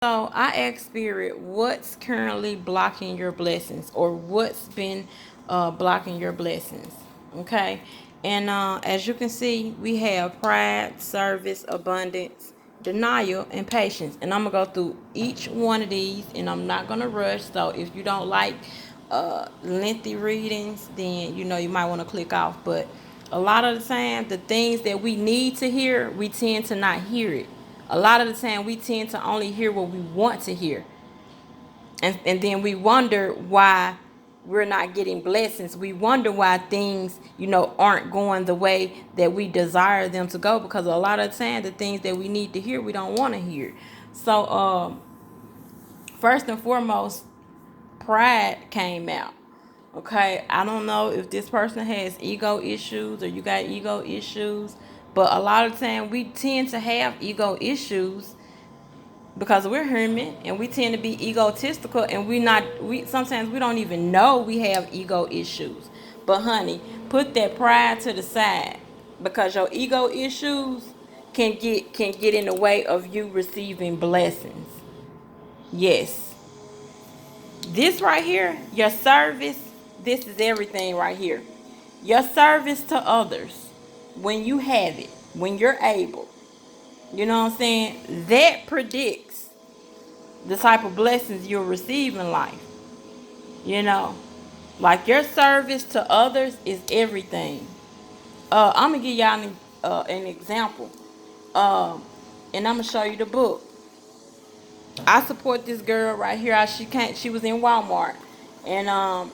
So I asked Spirit, what's currently blocking your blessings, or what's been blocking your blessings? Okay, and as you can see, we have pride, service, abundance, denial, and patience. And I'm gonna go through each one of these, and I'm not gonna rush. So if you don't like lengthy readings, then you might want to click off. But a lot of the time, the things that we need to hear, we tend to not hear it. A lot of the time we tend to only hear what we want to hear, and then we wonder why we're not getting blessings. We wonder why things aren't going the way that we desire them to go, because a lot of the time the things that we need to hear we don't want to hear. So first and foremost, pride came out. Okay, I don't know if this person has ego issues or you got ego issues, but a lot of the time we tend to have ego issues because we're human and we tend to be egotistical, and we sometimes we don't even know we have ego issues. But honey, put that pride to the side, because your ego issues can get in the way of you receiving blessings. Yes, this right here, your service, this is everything right here. Your service to others, when you have it, when you're able, you know what I'm saying, that predicts the type of blessings you'll receive in life. You know, like your service to others is everything. I'm gonna give y'all an example, and I'm gonna show you the book. I support this girl right here. She can't. She was in Walmart, and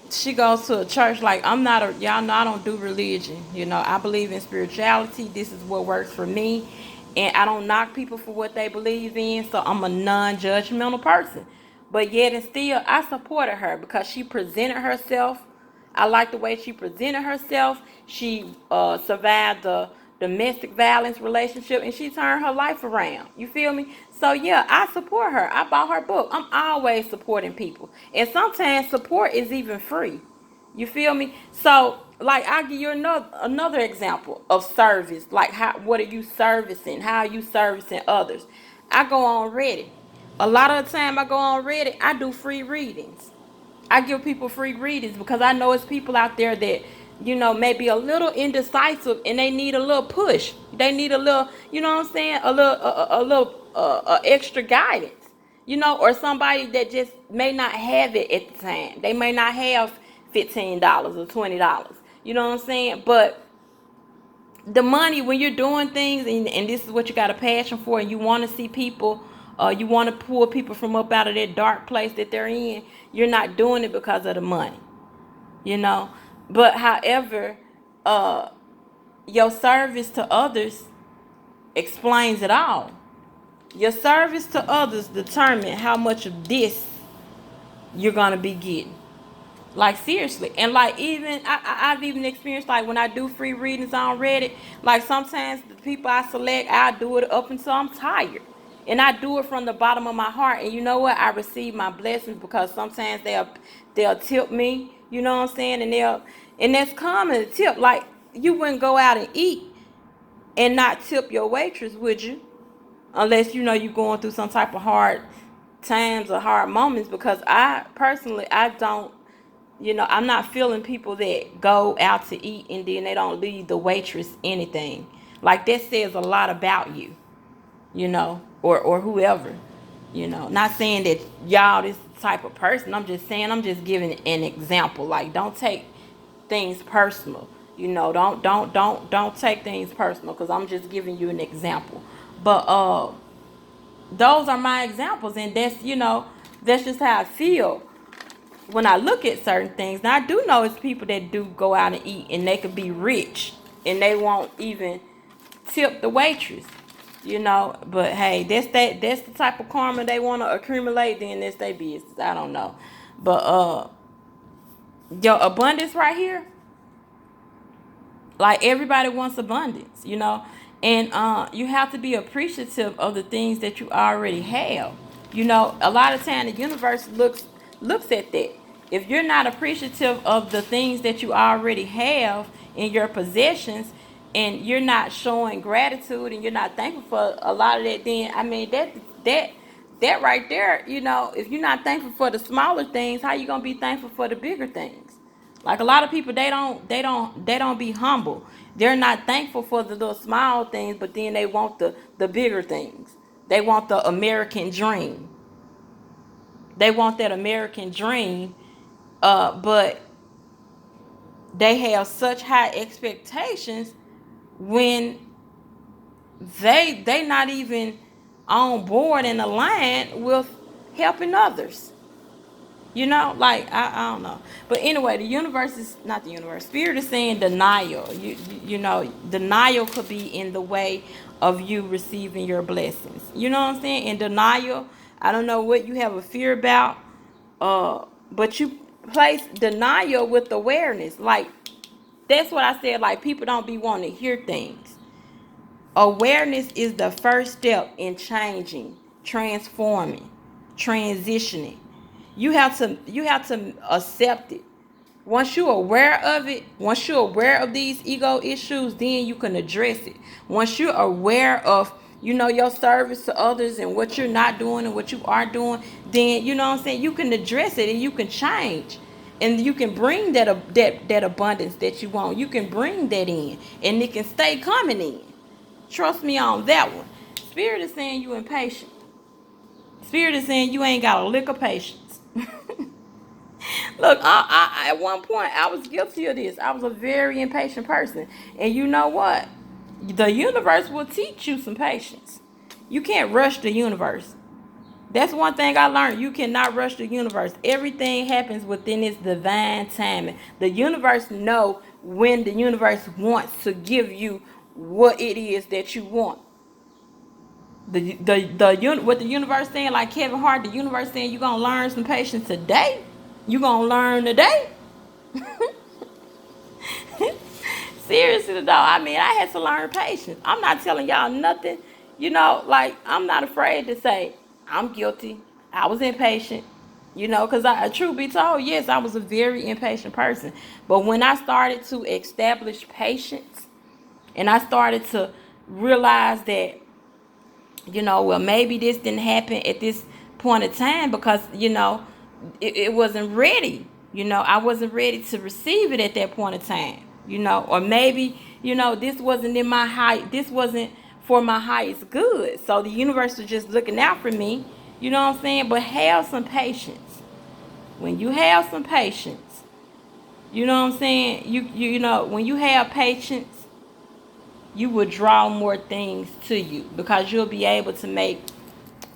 she goes to a church. Like, I'm not a, y'all know I don't do religion. I believe in spirituality. This is what works for me, and I don't knock people for what they believe in. So I'm a non-judgmental person, but yet and still I supported her because she presented herself. I like the way she presented herself. She survived the domestic violence relationship, and she turned her life around. You feel me? So yeah, I support her. I bought her book. I'm always supporting people, and sometimes support is even free. You feel me? So like, I'll give you another example of service. Like, what are you servicing? How are you servicing others? I go on Reddit. A lot of the time I go on Reddit, I do free readings. I give people free readings because I know it's people out there that may be a little indecisive, and they need a little push. They need a little, you know what I'm saying, a little extra guidance. Or somebody that just may not have it at the time. They may not have $15 or $20. You know what I'm saying? But the money, when you're doing things, and this is what you got a passion for, and you want to see people, you want to pull people from up out of that dark place that they're in, you're not doing it because of the money. you know but however, uh your service to others explains it all. Your service to others determine how much of this you're gonna be getting. Like, seriously. And like, even I've even experienced, like, when I do free readings on Reddit, like sometimes the people I select, I do it up until I'm tired, and I do it from the bottom of my heart. And you know what, I receive my blessings, because sometimes they'll tip me, you know what I'm saying, and that's common to tip. Like, you wouldn't go out and eat and not tip your waitress, would you? Unless you're going through some type of hard times or hard moments. Because I personally, I don't, I'm not feeling people that go out to eat and then they don't leave the waitress anything. Like, that says a lot about you, or whoever. Not saying that y'all this type of person. I'm just saying, I'm just giving an example. Like, don't take things personal. Don't take things personal, because I'm just giving you an example. But those are my examples, and that's just how I feel when I look at certain things. Now, I do know it's people that do go out and eat, and they could be rich and they won't even tip the waitress. But hey, that's the type of karma they want to accumulate. Then that's their business. I don't know. But your abundance right here, like, everybody wants abundance, and you have to be appreciative of the things that you already have. A lot of time the universe looks at that. If you're not appreciative of the things that you already have in your possessions, and you're not showing gratitude, and you're not thankful for a lot of that, then I mean, that that right there, if you're not thankful for the smaller things, how you gonna be thankful for the bigger things? Like a lot of people, they don't be humble. They're not thankful for the little small things, but then they want the bigger things. They want the American dream. They want that American dream, but they have such high expectations when they not even on board and aligned with helping others. Like I don't know. But anyway, the universe is not the universe. Spirit is saying denial. Denial could be in the way of you receiving your blessings. You know what I'm saying? In denial, I don't know what you have a fear about. But you place denial with awareness. Like that's what I said. Like people don't be wanting to hear things. Awareness is the first step in changing, transforming, transitioning. You have to accept it. Once you're aware of it, once you're aware of these ego issues, then you can address it. Once you're aware of, your service to others and what you're not doing and what you are doing, then you know what I'm saying, you can address it and you can change. And you can bring that abundance that you want. You can bring that in. And it can stay coming in. Trust me on that one. Spirit is saying you impatient. Spirit is saying you ain't got a lick of patience. Look, I at one point I was guilty of this. I was a very impatient person. And you know what? The universe will teach you some patience. You can't rush the universe. That's one thing I learned. You cannot rush the universe. Everything happens within its divine timing. The universe know when the universe wants to give you what it is that you want. What the universe saying, like Kevin Hart, the universe saying you're gonna learn some patience today. You gonna learn today. Seriously though, I mean, I had to learn patience. I'm not telling y'all nothing. Like I'm not afraid to say I'm guilty. I was impatient. Because truth be told, yes, I was a very impatient person. But when I started to establish patience, and I started to realize that, well, maybe this didn't happen at this point in time because, it wasn't ready. I wasn't ready to receive it at that point in time. Or maybe, this wasn't this wasn't for my highest good. So the universe was just looking out for me. You know what I'm saying? But have some patience. When you have some patience, you know what I'm saying? When you have patience, you will draw more things to you because you'll be able to make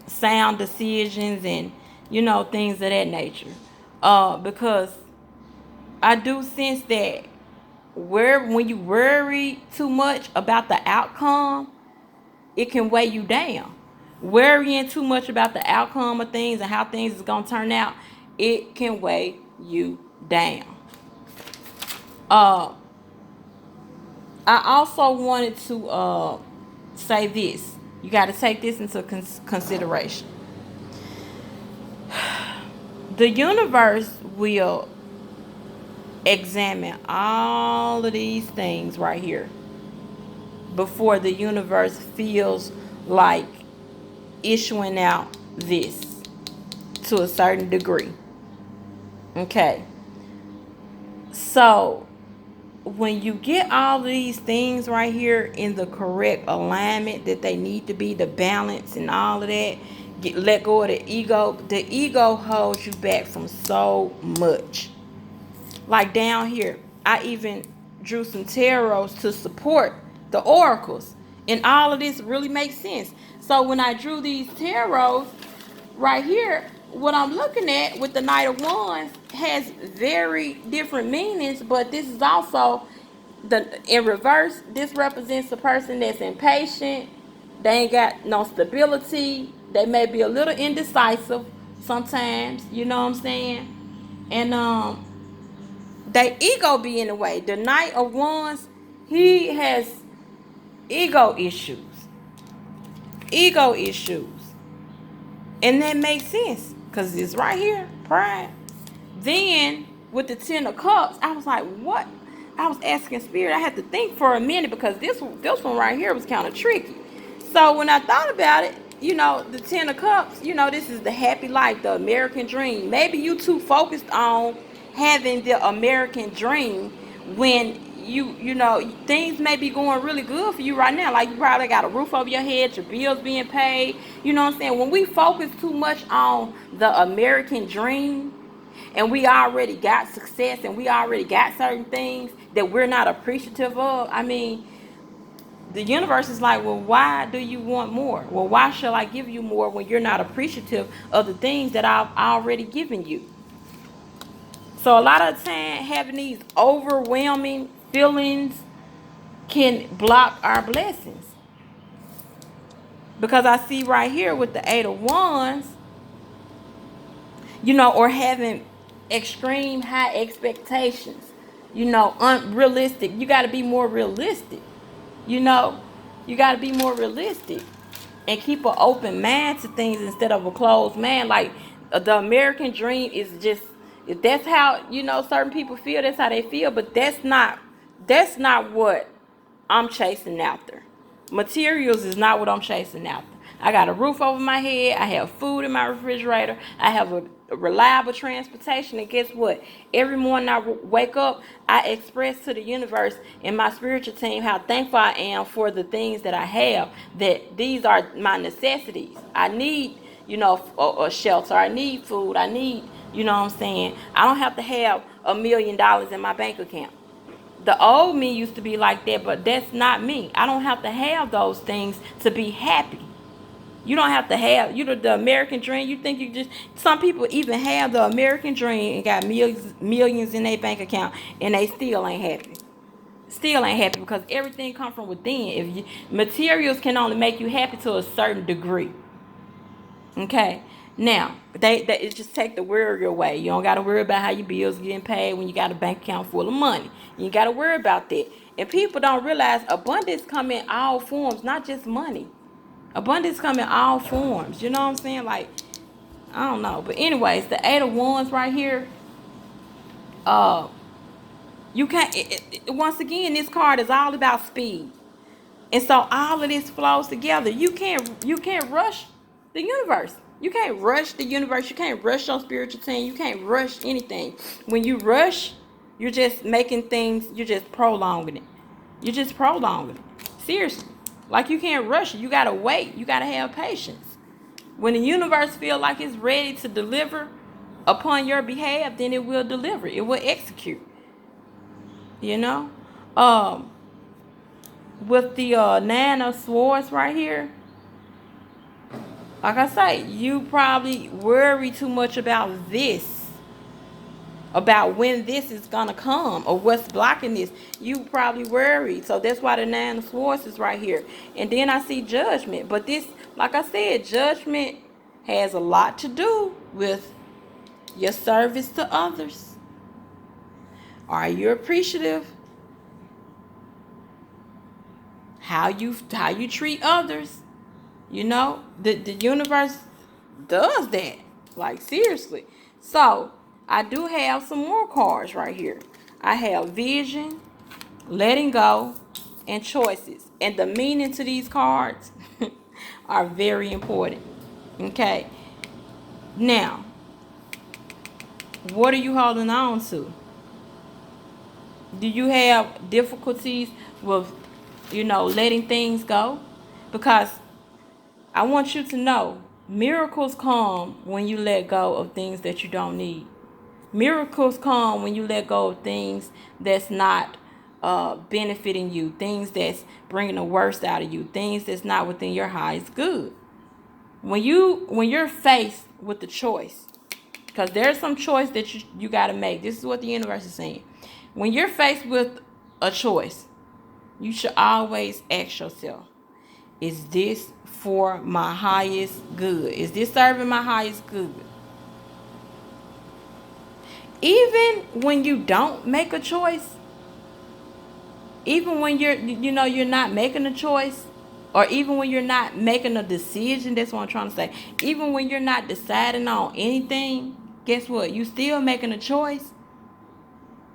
sound decisions and things of that nature. Because I do sense that when you worry too much about the outcome, it can weigh you down. Worrying too much about the outcome of things and how things is gonna turn out, it can weigh you down. I also wanted to say this. You got to take this into consideration. The universe will examine all of these things right here before the universe feels like issuing out this to a certain degree. Okay. So when you get all these things right here in the correct alignment that they need to be, the balance and all of that, let go of the ego. The ego holds you back from so much. Like down here, I even drew some tarots to support the oracles. And all of this really makes sense. So when I drew these tarots right here, what I'm looking at with the Knight of Wands has very different meanings, but this is also in reverse. This represents a person that's impatient. They ain't got no stability. They may be a little indecisive sometimes, you know what I'm saying? And their ego be in the way. The Knight of Wands, he has ego issues. Ego issues. And that makes sense because it's right here, pride. Then with the Ten of Cups, I was like, what? I was asking Spirit. I had to think for a minute because this one right here was kind of tricky. So when I thought about it, the Ten of Cups, this is the happy life, the American dream. Maybe you too focused on having the American dream when things may be going really good for you right now. Like you probably got a roof over your head, your bills being paid. You know what I'm saying? When we focus too much on the American dream, and we already got success and we already got certain things that we're not appreciative of, I mean, the universe is like, well, why do you want more? Well, why shall I give you more when you're not appreciative of the things that I've already given you? So a lot of the time, having these overwhelming feelings can block our blessings. Because I see right here with the Eight of Wands, or having extreme high expectations, unrealistic. You got to be more realistic. You know, you got to be more realistic and keep an open mind to things instead of a closed mind. Like the American dream is just, if that's how certain people feel, that's how they feel. But that's not what I'm chasing after. Materials is not what I'm chasing after. I got a roof over my head. I have food in my refrigerator. I have a reliable transportation. And guess what? Every morning I wake up, I express to the universe and my spiritual team how thankful I am for the things that I have, that these are my necessities. I need, a shelter. I need food. I need, what I'm saying? I don't have to have $1 million in my bank account. The old me used to be like that, but that's not me. I don't have to have those things to be happy. You don't have to have, the American dream. You think you just, some people even have the American dream and got millions in their bank account and they still ain't happy. Still ain't happy because everything comes from within. Materials can only make you happy to a certain degree. Okay. Now, it just take the worry away. You don't got to worry about how your bills getting paid when you got a bank account full of money. You got to worry about that. And people don't realize abundance come in all forms, not just money. Abundance come in all forms. You know what I'm saying? Like, I don't know. But anyways, the Eight of Wands right here, uh, you can't, once again, this card is all about speed. And so all of this flows together. You can't rush the universe. You can't rush the universe. You can't rush your spiritual team. You can't rush anything. When you rush, you're just making things, you're just prolonging it. You're just prolonging it. Seriously. Like you can't rush it. You gotta wait. You gotta have patience. When the universe feels like it's ready to deliver upon your behalf, then it will deliver. It will execute. You know? Um, with the Nine of Swords right here, like I say, you probably worry too much about this, about when this is gonna come or what's blocking this. You probably worry, so that's why the Nine of Swords is right here. And then I see Judgment, but this, like I said, Judgment has a lot to do with your service to others. Are you appreciative? How you treat others? The universe does that. Like seriously. So I do have some more cards right here. I have vision, letting go, and choices. And the meaning to these cards are very important. Okay. Now, what are you holding on to? Do you have difficulties with, letting things go? Because I want you to know miracles come when you let go of things that you don't need. Miracles come when you let go of things that's not benefiting you, things that's bringing the worst out of you, things that's not within your highest good. When you're faced with the choice, because there's some choice that you got to make. This is what the universe is saying. When you're faced with a choice, you should always ask yourself, is this for my highest good? Is this serving my highest good? Even when you don't make a choice, even when you're not making a choice, or even when you're not making a decision, that's what I'm trying to say. Even when you're not deciding on anything, guess what? You still making a choice.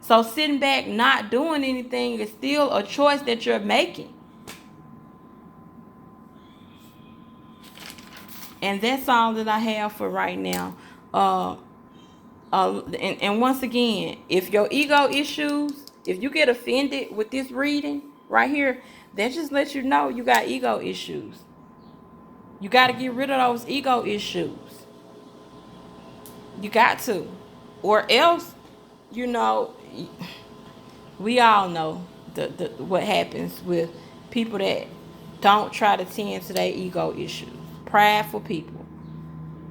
So sitting back, not doing anything is still a choice that you're making. And that's all that I have for right now. Uh, and once again, if your ego issues, if you get offended with this reading right here, that just lets you know you got ego issues. You got to get rid of those ego issues. You got to. Or else, you know, we all know the what happens with people that don't try to tend to their ego issues. Prideful people.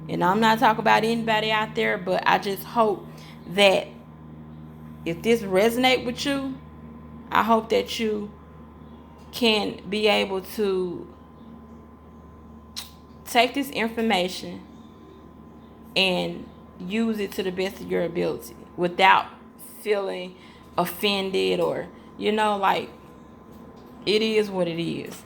And I'm not talking about anybody out there, but I just hope that if this resonate with you, I hope that you can be able to take this information and use it to the best of your ability without feeling offended, or like, it is what it is.